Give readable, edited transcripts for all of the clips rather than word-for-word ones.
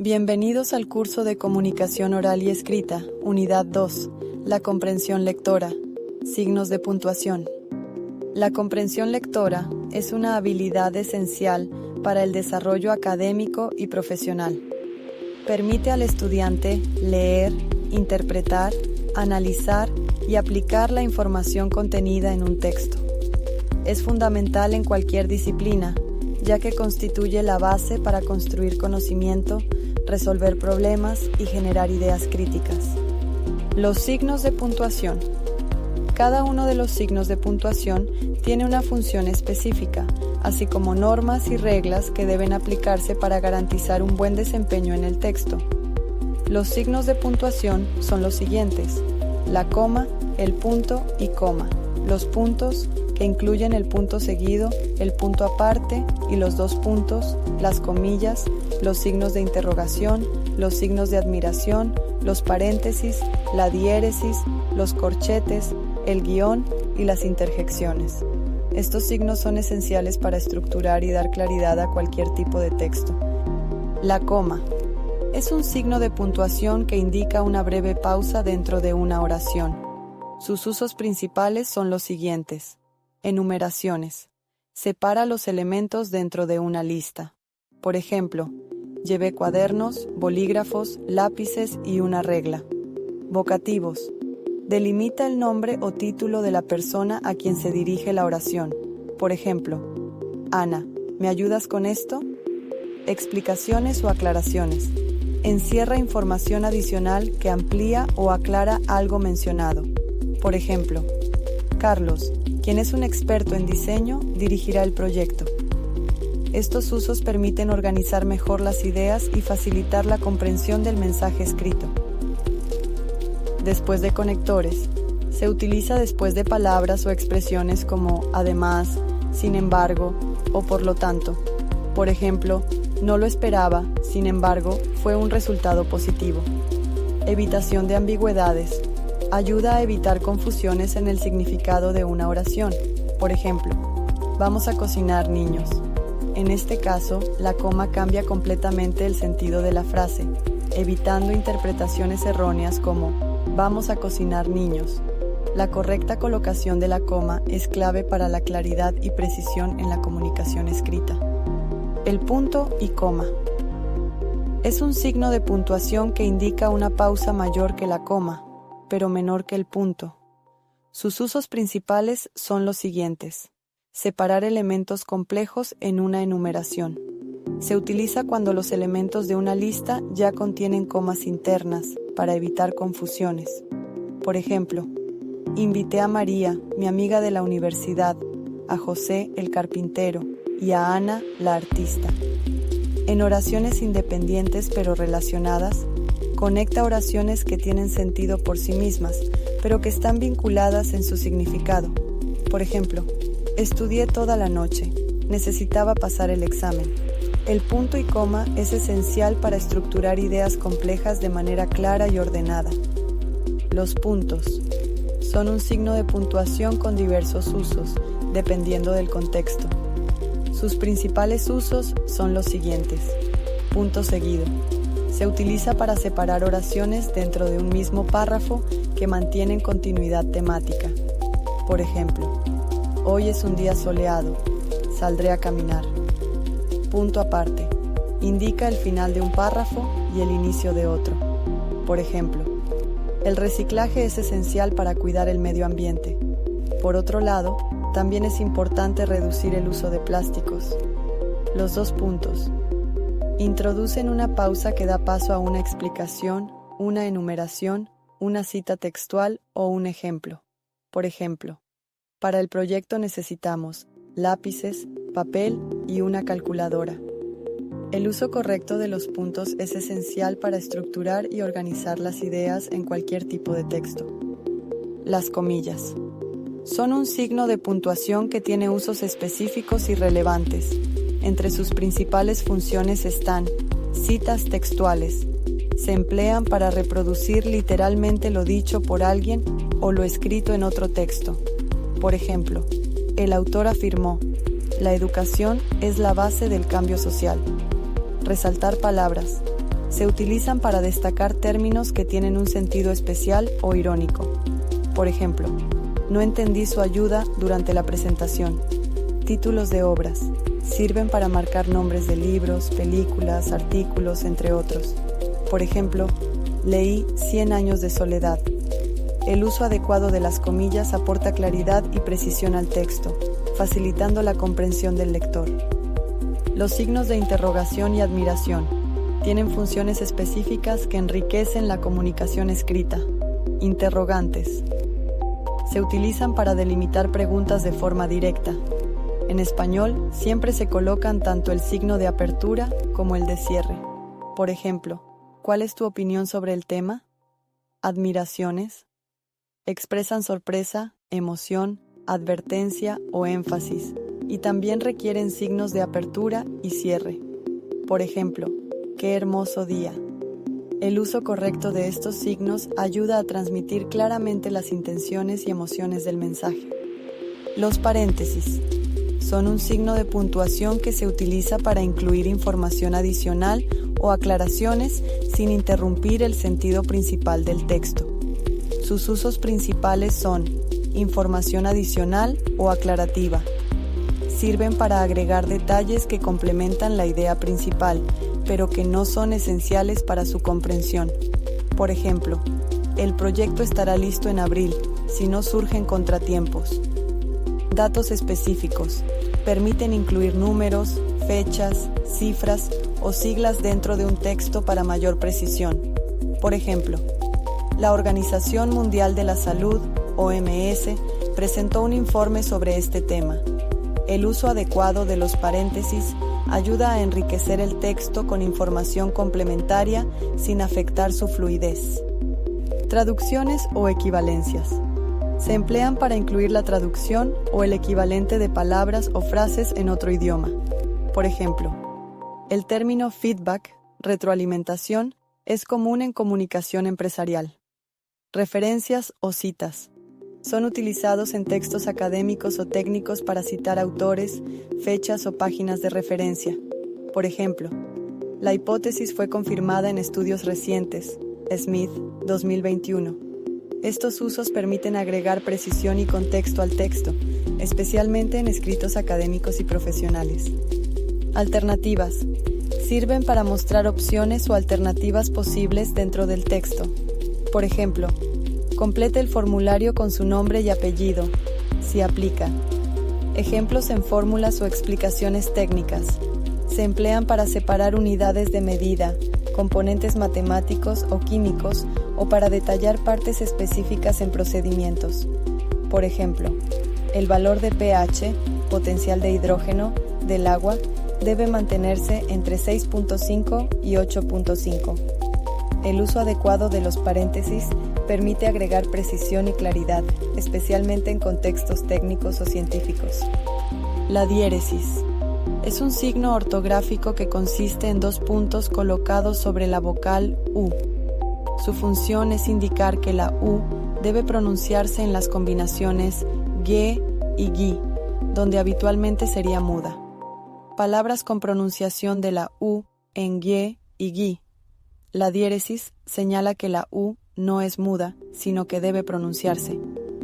Bienvenidos al curso de Comunicación Oral y Escrita, Unidad 2, la comprensión lectora, signos de puntuación. La comprensión lectora es una habilidad esencial para el desarrollo académico y profesional. Permite al estudiante leer, interpretar, analizar y aplicar la información contenida en un texto. Es fundamental en cualquier disciplina, ya que constituye la base para construir conocimiento, resolver problemas y generar ideas críticas. Los signos de puntuación. Cada uno de los signos de puntuación tiene una función específica, así como normas y reglas que deben aplicarse para garantizar un buen desempeño en el texto. Los signos de puntuación son los siguientes: la coma, el punto y coma. Los puntos, que incluyen el punto seguido, el punto aparte y los dos puntos, las comillas, los signos de interrogación, los signos de admiración, los paréntesis, la diéresis, los corchetes, el guión y las interjecciones. Estos signos son esenciales para estructurar y dar claridad a cualquier tipo de texto. La coma es un signo de puntuación que indica una breve pausa dentro de una oración. Sus usos principales son los siguientes. Enumeraciones. Separa los elementos dentro de una lista. Por ejemplo, llevé cuadernos, bolígrafos, lápices y una regla. Vocativos. Delimita el nombre o título de la persona a quien se dirige la oración. Por ejemplo, Ana, ¿me ayudas con esto? Explicaciones o aclaraciones. Encierra información adicional que amplía o aclara algo mencionado. Por ejemplo, Carlos, quien es un experto en diseño, dirigirá el proyecto. Estos usos permiten organizar mejor las ideas y facilitar la comprensión del mensaje escrito. Después de conectores. Se utiliza después de palabras o expresiones como además, sin embargo o por lo tanto. Por ejemplo, no lo esperaba, sin embargo, fue un resultado positivo. Evitación de ambigüedades. Ayuda a evitar confusiones en el significado de una oración. Por ejemplo, vamos a cocinar, niños. En este caso, la coma cambia completamente el sentido de la frase, evitando interpretaciones erróneas como vamos a cocinar, niños. La correcta colocación de la coma es clave para la claridad y precisión en la comunicación escrita. El punto y coma. Es un signo de puntuación que indica una pausa mayor que la coma, pero menor que el punto. Sus usos principales son los siguientes. Separar elementos complejos en una enumeración. Se utiliza cuando los elementos de una lista ya contienen comas internas, para evitar confusiones. Por ejemplo, invité a María, mi amiga de la universidad, a José, el carpintero, y a Ana, la artista. En oraciones independientes pero relacionadas, conecta oraciones que tienen sentido por sí mismas, pero que están vinculadas en su significado. Por ejemplo, estudié toda la noche, necesitaba pasar el examen. El punto y coma es esencial para estructurar ideas complejas de manera clara y ordenada. Los puntos son un signo de puntuación con diversos usos, dependiendo del contexto. Sus principales usos son los siguientes. Punto seguido. Se utiliza para separar oraciones dentro de un mismo párrafo que mantienen continuidad temática. Por ejemplo, hoy es un día soleado, saldré a caminar. Punto aparte. Indica el final de un párrafo y el inicio de otro. Por ejemplo, el reciclaje es esencial para cuidar el medio ambiente. Por otro lado, también es importante reducir el uso de plásticos. Los dos puntos. Introducen una pausa que da paso a una explicación, una enumeración, una cita textual o un ejemplo. Por ejemplo, para el proyecto necesitamos lápices, papel y una calculadora. El uso correcto de los puntos es esencial para estructurar y organizar las ideas en cualquier tipo de texto. Las comillas. Son un signo de puntuación que tiene usos específicos y relevantes. Entre sus principales funciones están citas textuales. Se emplean para reproducir literalmente lo dicho por alguien o lo escrito en otro texto. Por ejemplo, el autor afirmó, la educación es la base del cambio social. Resaltar palabras. Se utilizan para destacar términos que tienen un sentido especial o irónico. Por ejemplo, no entendí su ayuda durante la presentación. Títulos de obras. Sirven para marcar nombres de libros, películas, artículos, entre otros. Por ejemplo, leí 100 años de soledad. El uso adecuado de las comillas aporta claridad y precisión al texto, facilitando la comprensión del lector. Los signos de interrogación y admiración tienen funciones específicas que enriquecen la comunicación escrita. Interrogantes. Se utilizan para delimitar preguntas de forma directa. En español, siempre se colocan tanto el signo de apertura como el de cierre. Por ejemplo, ¿cuál es tu opinión sobre el tema? Admiraciones. Expresan sorpresa, emoción, advertencia o énfasis, y también requieren signos de apertura y cierre. Por ejemplo, ¡qué hermoso día! El uso correcto de estos signos ayuda a transmitir claramente las intenciones y emociones del mensaje. Los paréntesis son un signo de puntuación que se utiliza para incluir información adicional o aclaraciones sin interrumpir el sentido principal del texto. Sus usos principales son información adicional o aclarativa. Sirven para agregar detalles que complementan la idea principal, pero que no son esenciales para su comprensión. Por ejemplo, el proyecto estará listo en abril, si no surgen contratiempos. Datos específicos. Permiten incluir números, fechas, cifras o siglas dentro de un texto para mayor precisión. Por ejemplo, la Organización Mundial de la Salud, OMS, presentó un informe sobre este tema. El uso adecuado de los paréntesis ayuda a enriquecer el texto con información complementaria sin afectar su fluidez. Traducciones o equivalencias. Se emplean para incluir la traducción o el equivalente de palabras o frases en otro idioma. Por ejemplo, el término feedback, retroalimentación, es común en comunicación empresarial. Referencias o citas. Son utilizados en textos académicos o técnicos para citar autores, fechas o páginas de referencia. Por ejemplo, la hipótesis fue confirmada en estudios recientes, Smith, 2021. Estos usos permiten agregar precisión y contexto al texto, especialmente en escritos académicos y profesionales. Alternativas. Sirven para mostrar opciones o alternativas posibles dentro del texto. Por ejemplo, complete el formulario con su nombre y apellido, si aplica. Ejemplos en fórmulas o explicaciones técnicas. Se emplean para separar unidades de medida, componentes matemáticos o químicos o para detallar partes específicas en procedimientos. Por ejemplo, el valor de pH, potencial de hidrógeno, del agua debe mantenerse entre 6.5 y 8.5. El uso adecuado de los paréntesis permite agregar precisión y claridad, especialmente en contextos técnicos o científicos. La diéresis es un signo ortográfico que consiste en dos puntos colocados sobre la vocal U. Su función es indicar que la U debe pronunciarse en las combinaciones ge y gi, donde habitualmente sería muda. Palabras con pronunciación de la U en ge y gi. La diéresis señala que la U no es muda, sino que debe pronunciarse.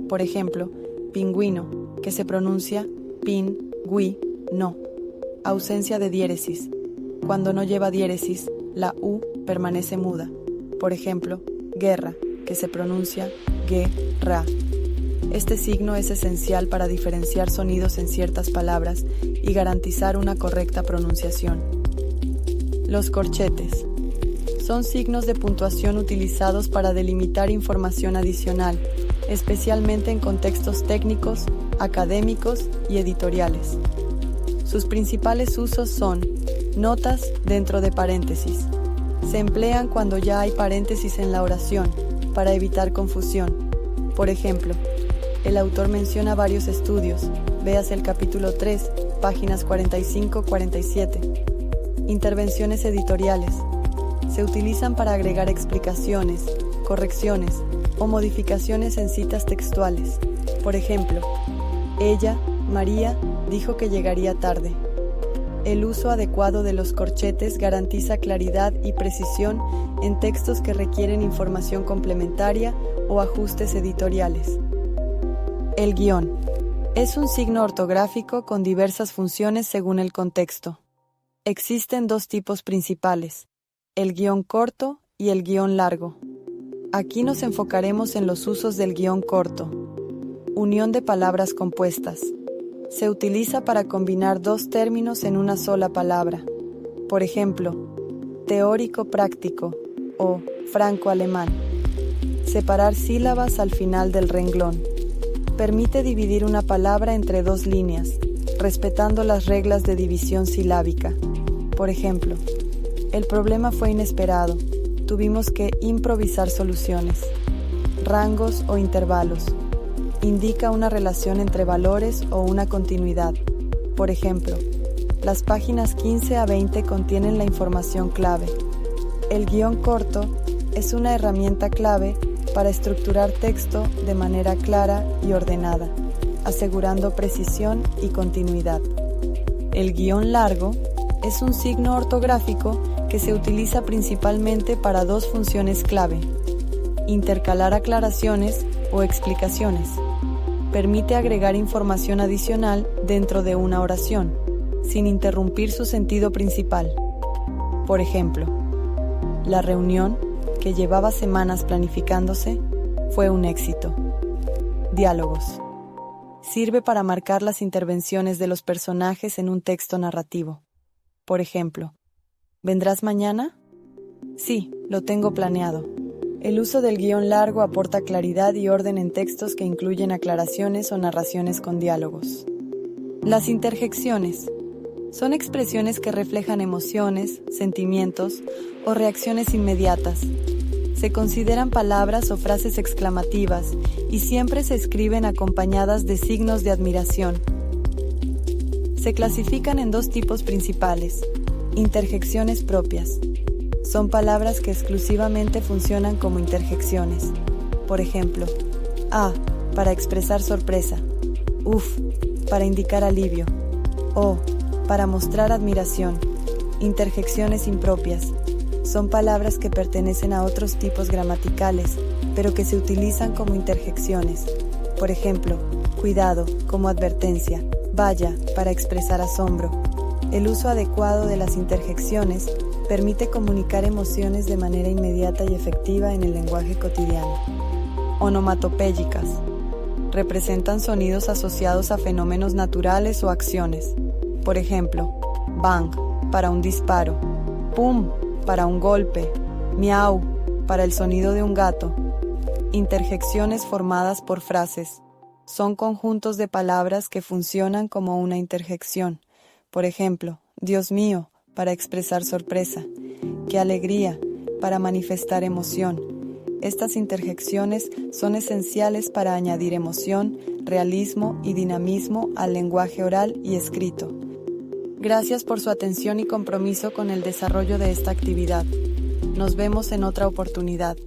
Por ejemplo, pingüino, que se pronuncia pin, gui, no. Ausencia de diéresis. Cuando no lleva diéresis, la U permanece muda. Por ejemplo, guerra, que se pronuncia ge, ra. Este signo es esencial para diferenciar sonidos en ciertas palabras y garantizar una correcta pronunciación. Los corchetes son signos de puntuación utilizados para delimitar información adicional, especialmente en contextos técnicos, académicos y editoriales. Sus principales usos son notas dentro de paréntesis. Se emplean cuando ya hay paréntesis en la oración, para evitar confusión. Por ejemplo, el autor menciona varios estudios, véase el capítulo 3, páginas 45-47. Intervenciones editoriales. Se utilizan para agregar explicaciones, correcciones o modificaciones en citas textuales. Por ejemplo, ella, María, dijo que llegaría tarde. El uso adecuado de los corchetes garantiza claridad y precisión en textos que requieren información complementaria o ajustes editoriales. El guión es un signo ortográfico con diversas funciones según el contexto. Existen dos tipos principales, el guión corto y el guión largo. Aquí nos enfocaremos en los usos del guión corto. Unión de palabras compuestas. Se utiliza para combinar dos términos en una sola palabra. Por ejemplo, teórico-práctico o franco-alemán. Separar sílabas al final del renglón. Permite dividir una palabra entre dos líneas, respetando las reglas de división silábica. Por ejemplo, el problema fue inesperado. Tuvimos que improvisar soluciones. Rangos o intervalos. Indica una relación entre valores o una continuidad. Por ejemplo, las páginas 15 a 20 contienen la información clave. El guión corto es una herramienta clave para estructurar texto de manera clara y ordenada, asegurando precisión y continuidad. El guión largo es un signo ortográfico que se utiliza principalmente para dos funciones clave: intercalar aclaraciones o explicaciones. Permite agregar información adicional dentro de una oración, sin interrumpir su sentido principal. Por ejemplo, la reunión, que llevaba semanas planificándose, fue un éxito. Diálogos. Sirve para marcar las intervenciones de los personajes en un texto narrativo. Por ejemplo, ¿vendrás mañana? Sí, lo tengo planeado. El uso del guión largo aporta claridad y orden en textos que incluyen aclaraciones o narraciones con diálogos. Las interjecciones son expresiones que reflejan emociones, sentimientos o reacciones inmediatas. Se consideran palabras o frases exclamativas y siempre se escriben acompañadas de signos de admiración. Se clasifican en dos tipos principales: interjecciones propias. Son palabras que exclusivamente funcionan como interjecciones. Por ejemplo, para expresar sorpresa, para indicar alivio, para mostrar admiración. Interjecciones impropias. Son palabras que pertenecen a otros tipos gramaticales, pero que se utilizan como interjecciones. Por ejemplo, cuidado, como advertencia, vaya, para expresar asombro. El uso adecuado de las interjecciones permite comunicar emociones de manera inmediata y efectiva en el lenguaje cotidiano. Onomatopéyicas. Representan sonidos asociados a fenómenos naturales o acciones. Por ejemplo, bang, para un disparo, pum, para un golpe, miau, para el sonido de un gato. Interjecciones formadas por frases. Son conjuntos de palabras que funcionan como una interjección. Por ejemplo, Dios mío, para expresar sorpresa, qué alegría, para manifestar emoción. Estas interjecciones son esenciales para añadir emoción, realismo y dinamismo al lenguaje oral y escrito. Gracias por su atención y compromiso con el desarrollo de esta actividad. Nos vemos en otra oportunidad.